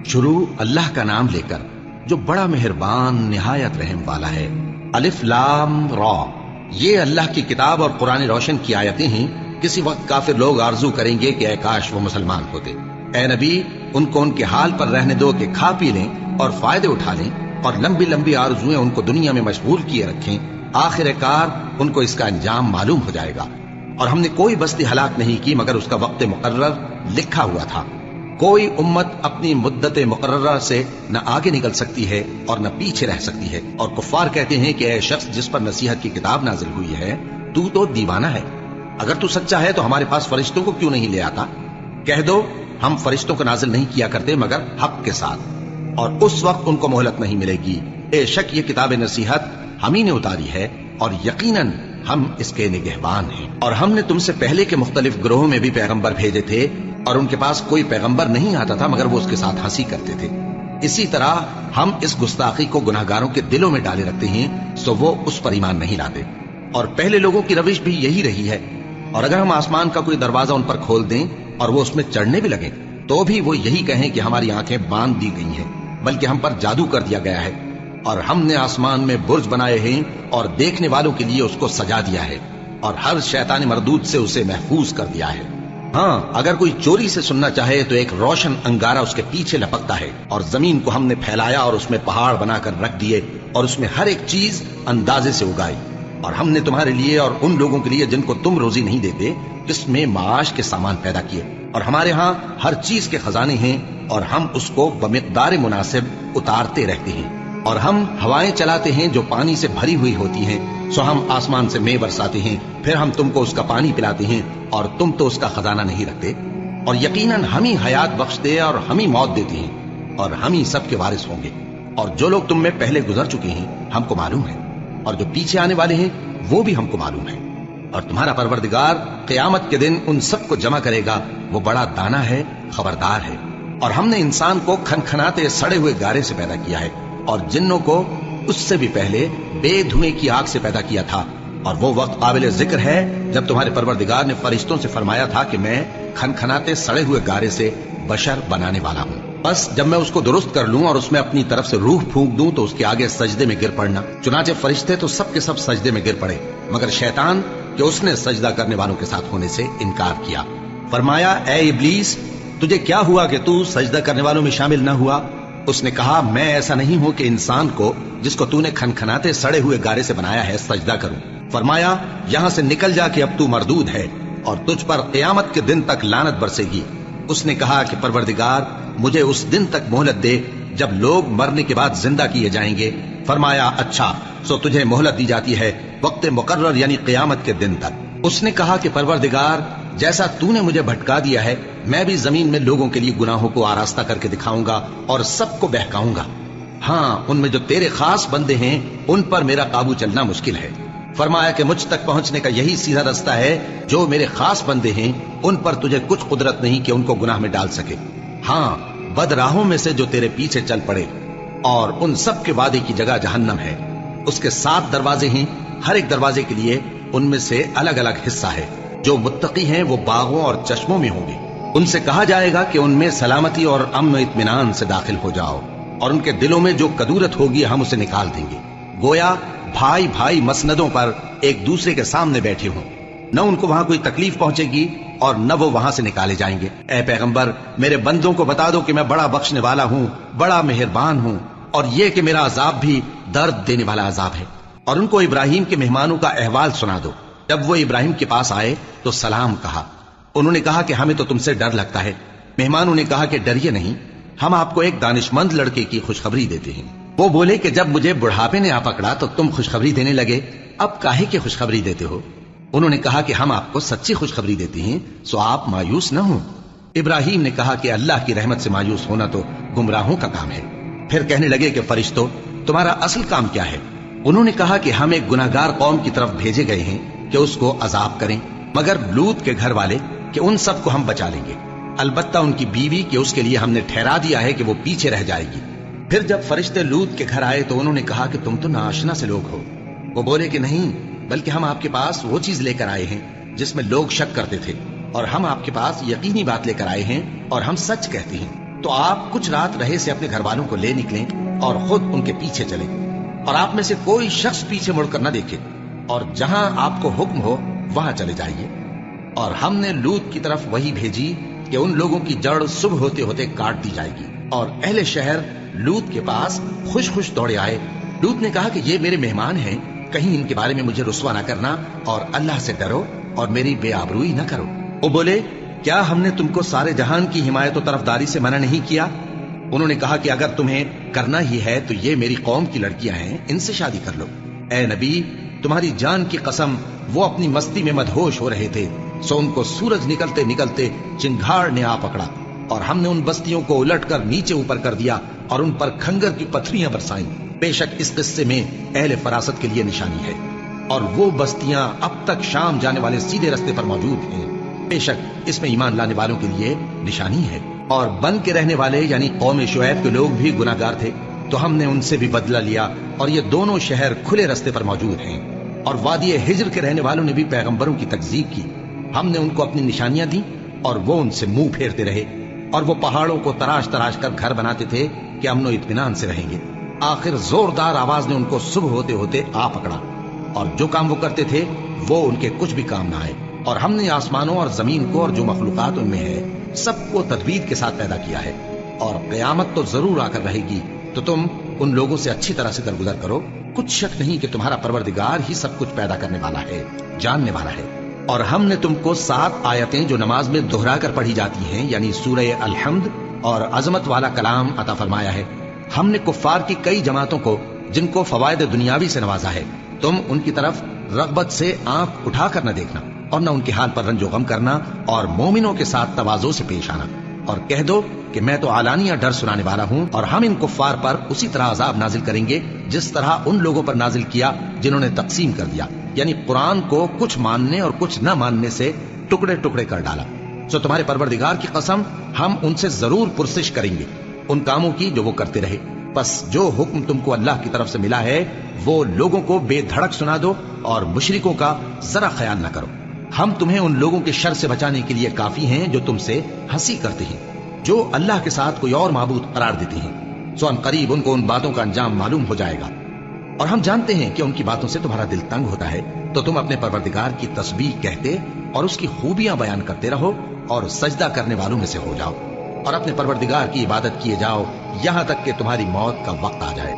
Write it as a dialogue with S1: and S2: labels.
S1: شروع اللہ کا نام لے کر جو بڑا مہربان نہایت رحم والا ہے۔ الف لام را، یہ اللہ کی کتاب اور قرآن روشن کی آیتیں ہیں۔ کسی وقت کافر لوگ آرزو کریں گے کہ اے کاش وہ مسلمان ہوتے۔ اے نبی، ان کو ان کے حال پر رہنے دو کہ کھا پی لیں اور فائدے اٹھا لیں، اور لمبی لمبی آرزویں ان کو دنیا میں مشغول کیے رکھیں۔ آخر کار ان کو اس کا انجام معلوم ہو جائے گا۔ اور ہم نے کوئی بستی ہلاک نہیں کی مگر اس کا وقت مقرر لکھا ہوا تھا۔ کوئی امت اپنی مدت مقررہ سے نہ آگے نکل سکتی ہے اور نہ پیچھے رہ سکتی ہے۔ اور کفار کہتے ہیں کہ اے شخص جس پر نصیحت کی کتاب نازل ہوئی ہے، تو دیوانہ ہے۔ اگر تو سچا ہے تو ہمارے پاس فرشتوں کو کیوں نہیں لے آتا؟ کہہ دو ہم فرشتوں کو نازل نہیں کیا کرتے مگر حق کے ساتھ، اور اس وقت ان کو مہلت نہیں ملے گی۔ بے شک یہ کتاب نصیحت ہم ہی نے اتاری ہے، اور یقیناً ہم اس کے نگہبان ہیں۔ اور ہم نے تم سے پہلے کے مختلف گروہوں میں بھی پیغمبر بھیجے تھے، اور ان کے پاس کوئی پیغمبر نہیں آتا تھا مگر وہ اس کے ساتھ ہنسی کرتے تھے۔ اسی طرح ہم اس گستاخی کو گناہگاروں کے دلوں میں ڈالے رکھتے ہیں سو وہ اس پر ایمان نہیں لاتے۔ اور پہلے لوگوں کی روش بھی یہی رہی ہے۔ اور اگر ہم آسمان کا کوئی دروازہ ان پر کھول دیں اور وہ اس میں چڑھنے بھی لگیں تو بھی وہ یہی کہیں کہ ہماری آنکھیں باندھ دی گئی ہیں، بلکہ ہم پر جادو کر دیا گیا ہے۔ اور ہم نے آسمان میں برج بنائے ہیں اور دیکھنے والوں کے لیے اس کو سجا دیا ہے، اور ہر شیطان مردود سے اسے محفوظ کر دیا ہے۔ ہاں، اگر کوئی چوری سے سننا چاہے تو ایک روشن انگارہ اس کے پیچھے لپکتا ہے، اور زمین کو ہم نے پھیلایا اور اس میں پہاڑ بنا کر رکھ دیے، اور اس میں ہر ایک چیز اندازے سے اگائی۔ اور ہم نے تمہارے لیے اور ان لوگوں کے لیے جن کو تم روزی نہیں دیتے اس میں معاش کے سامان پیدا کیے، اور ہمارے ہاں ہر چیز کے خزانے ہیں، اور ہم اس کو بمقدار مناسب اتارتے رہتے ہیں۔ اور ہم ہوائیں چلاتے ہیں جو پانی سے بھری ہوئی ہوتی ہیں، سو ہم آسمان سے مے برساتے ہیں، پھر ہم تم کو اس کا پانی پلاتے ہیں، اور تم تو اس کا خزانہ نہیں رکھتے۔ اور یقیناً ہم ہی حیات بخشتے اور ہم ہی موت دیتے ہیں، اور ہم ہی سب کے وارث ہوں گے۔ اور جو لوگ تم میں پہلے گزر چکے ہیں ہم کو معلوم ہے، اور جو پیچھے آنے والے ہیں وہ بھی ہم کو معلوم ہے۔ اور تمہارا پروردگار قیامت کے دن ان سب کو جمع کرے گا، وہ بڑا دانا ہے، خبردار ہے۔ اور ہم نے انسان کو کھنکھناتے سڑے ہوئے گارے سے پیدا کیا ہے، اور جنوں کو اس سے بھی پہلے بے دھوئیں کی آگ سے پیدا کیا تھا۔ اور وہ وقت قابل ذکر ہے جب تمہارے پروردگار نے فرشتوں سے فرمایا تھا کہ میں کھنکھناتے سڑے ہوئے گارے سے بشر بنانے والا ہوں، بس جب میں اس کو درست کر لوں اور اس میں اپنی طرف سے روح پھونک دوں تو اس کے آگے سجدے میں گر پڑنا۔ چنانچہ فرشتے تو سب کے سب سجدے میں گر پڑے مگر شیطان کہ اس نے سجدہ کرنے والوں کے ساتھ ہونے سے انکار کیا۔ فرمایا اے ابلیس، تجھے کیا ہوا کہ تو سجدہ کرنے والوں میں شامل نہ ہوا؟ اس نے کہا میں ایسا نہیں ہوں کہ انسان کو جس کو تو نے کھنکھناتے سڑے ہوئے گارے سے بنایا ہے سجدہ کروں۔ فرمایا یہاں سے نکل جا کہ اب تو مردود ہے اور تجھ پر قیامت کے دن تک لعنت برسے گی۔ اس نے کہا کہ پروردگار مجھے اس دن تک مہلت دے جب لوگ مرنے کے بعد زندہ کیے جائیں گے۔ فرمایا اچھا، سو تجھے مہلت دی جاتی ہے وقت مقرر یعنی قیامت کے دن تک۔ اس نے کہا کہ پروردگار جیسا تو نے مجھے بھٹکا دیا ہے میں بھی زمین میں لوگوں کے لیے گناہوں کو آراستہ کر کے دکھاؤں گا اور سب کو بہکاؤں گا۔ ہاں، ان میں جو تیرے خاص بندے ہیں ان پر میرا قابو چلنا مشکل ہے۔ فرمایا کہ مجھ تک پہنچنے کا یہی سیدھا رستہ ہے، جو میرے خاص بندے ہیں ان پر تجھے کچھ قدرت نہیں کہ ان کو گناہ میں ڈال سکے۔ ہاں، بد راہوں میں سے جو تیرے پیچھے چل پڑے، اور ان سب کے وعدے کی جگہ جہنم ہے۔ اس کے 7 دروازے ہیں، ہر ایک دروازے کے لیے ان میں سے الگ الگ حصہ ہے۔ جو متقی ہیں وہ باغوں اور چشموں میں ہوں گے۔ ان سے کہا جائے گا کہ ان میں سلامتی اور امن و اطمینان سے داخل ہو جاؤ، اور ان کے دلوں میں جو کدورت ہوگی ہم اسے نکال دیں گے، گویا بھائی بھائی مسندوں پر ایک دوسرے کے سامنے بیٹھے ہوں۔ نہ ان کو وہاں کوئی تکلیف پہنچے گی اور نہ وہ وہاں سے نکالے جائیں گے۔ اے پیغمبر میرے بندوں کو بتا دو کہ میں بڑا بخشنے والا ہوں، بڑا مہربان ہوں، اور یہ کہ میرا عذاب بھی درد دینے والا عذاب ہے۔ اور ان کو ابراہیم کے مہمانوں کا احوال سنا دو۔ جب وہ ابراہیم کے پاس آئے تو سلام کہا۔ انہوں نے کہا کہ ہمیں تو تم سے ڈر لگتا ہے۔ مہمانوں نے کہا کہ ڈریے نہیں، ہم آپ کو ایک دانشمند لڑکے کی خوشخبری دیتے ہیں۔ وہ بولے کہ جب مجھے بڑھاپے نے آ پکڑا تو تم خوشخبری دینے لگے، اب کاہے کی خوشخبری دیتے ہو؟ انہوں نے کہا کہ ہم آپ کو سچی خوشخبری دیتے ہیں سو آپ مایوس نہ ہوں۔ ابراہیم نے کہا کہ اللہ کی رحمت سے مایوس ہونا تو گمراہوں کا کام ہے۔ پھر کہنے لگے کہ فرشتوں تمہارا اصل کام کیا ہے؟ انہوں نے کہا کہ ہم ایک گناہگار قوم کی طرف بھیجے گئے ہیں کہ اس کو عذاب کریں، مگر لوط کے گھر والے کہ ان سب کو ہم بچا لیں گے، البتہ ان کی بیوی کہ اس کے لیے ہم نے ٹھہرا دیا ہے کہ وہ پیچھے رہ جائے گی۔ پھر جب فرشتے لوط کے گھر آئے تو انہوں نے کہا کہ تم تو ناآشنا سے لوگ ہو۔ وہ بولے کہ نہیں، بلکہ ہم آپ کے پاس وہ چیز لے کر آئے ہیں جس میں لوگ شک کرتے تھے، اور ہم آپ کے پاس یقینی بات لے کر آئے ہیں اور ہم سچ کہتے ہیں۔ تو آپ کچھ رات رہے سے اپنے گھر والوں کو لے نکلیں اور خود ان کے پیچھے چلیں، اور آپ میں سے کوئی شخص پیچھے مڑ کر نہ دیکھے، اور جہاں آپ کو حکم ہو وہاں چلے جائیے۔ اور ہم نے لوط کی طرف وہی بھیجی کہ ان لوگوں کی جڑ صبح ہوتے ہوتے کاٹ دی جائے گی۔ اور اہل شہر لوط کے پاس خوش خوش دوڑے آئے۔ لوط نے کہا کہ یہ میرے مہمان ہیں، کہیں ان کے بارے میں مجھے رسوا نہ کرنا، اور اللہ سے ڈرو اور میری بے آبروئی نہ کرو۔ وہ بولے، کیا ہم نے تم کو سارے جہان کی حمایت و طرفداری سے منع نہیں کیا؟ انہوں نے کہا کہ اگر تمہیں کرنا ہی ہے تو یہ میری قوم کی لڑکیاں ہیں، ان سے شادی کر لو۔ اے نبی، تمہاری جان کی قسم وہ اپنی مستی میں مدہوش ہو رہے تھے، سو ان کو سورج نکلتے نکلتے چنگھاڑ نے آ پکڑا، اور ہم نے ان بستیوں کو الٹ کر نیچے اوپر کر دیا اور ان پر کھنگر کی پتھریاں برسائیں۔ بے شک اس قصے میں اہل فراست کے لیے نشانی ہے، اور وہ بستیاں اب تک شام جانے والے سیدھے رستے پر موجود ہیں۔ بے شک اس میں ایمان لانے والوں کے لیے نشانی ہے۔ اور بن کے رہنے والے یعنی قوم شعیب کے لوگ بھی گناہگار تھے، تو ہم نے ان سے بھی بدلہ لیا، اور یہ دونوں شہر کھلے رستے پر موجود ہیں۔ اور وادی ہجر کے رہنے والوں نے بھی پیغمبروں کی تکذیب کی، ہم نے ان کو اپنی نشانیاں دی اور وہ ان سے منہ پھیرتے رہے، اور وہ پہاڑوں کو تراش تراش کر گھر بناتے تھے کہ امن و اطمینان سے رہیں گے۔ آخر زوردار آواز نے ان کو صبح ہوتے ہوتے آ پکڑا، اور جو کام وہ کرتے تھے وہ ان کے کچھ بھی کام نہ آئے۔ اور ہم نے آسمانوں اور زمین کو اور جو مخلوقات ان میں ہے سب کو تدبیر کے ساتھ پیدا کیا ہے، اور قیامت تو ضرور آ کر رہے گی، تو تم ان لوگوں سے اچھی طرح سے درگزر کرو۔ کچھ شک نہیں کہ تمہارا پروردگار ہی سب کچھ پیدا کرنے والا ہے، جاننے والا ہے۔ اور ہم نے تم کو 7 آیتیں جو نماز میں دہرا کر پڑھی جاتی ہیں، یعنی سورہ الحمد اور عظمت والا کلام عطا فرمایا ہے۔ ہم نے کفار کی کئی جماعتوں کو جن کو فوائد دنیاوی سے نوازا ہے، تم ان کی طرف رغبت سے آنکھ اٹھا کر نہ دیکھنا، اور نہ ان کے حال پر رنج و غم کرنا، اور مومنوں کے ساتھ تواضع سے پیش آنا، اور کہہ دو کہ میں تو اعلانیہ ڈر سنانے والا ہوں، اور ہم ان کفار پر اسی طرح عذاب نازل کریں گے جس طرح ان لوگوں پر نازل کیا جنہوں نے تقسیم کر دیا، یعنی قرآن کو کچھ ماننے اور کچھ نہ ماننے سے ٹکڑے ٹکڑے کر ڈالا۔ سو تمہارے پروردگار کی قسم ہم ان سے ضرور پرسش کریں گے ان کاموں کی جو وہ کرتے رہے۔ بس جو حکم تم کو اللہ کی طرف سے ملا ہے وہ لوگوں کو بے دھڑک سنا دو، اور مشرکوں کا ذرا خیال نہ کرو۔ ہم تمہیں ان لوگوں کے شر سے بچانے کے لیے کافی ہیں جو تم سے ہنسی کرتے ہیں، جو اللہ کے ساتھ کوئی اور معبود قرار دیتے ہیں، سو ان قریب ان کو ان باتوں کا انجام معلوم ہو جائے گا۔ اور ہم جانتے ہیں کہ ان کی باتوں سے تمہارا دل تنگ ہوتا ہے، تو تم اپنے پروردگار کی تسبیح کہتے اور اس کی خوبیاں بیان کرتے رہو، اور سجدہ کرنے والوں میں سے ہو جاؤ، اور اپنے پروردگار کی عبادت کیے جاؤ یہاں تک کہ تمہاری موت کا وقت آ جائے۔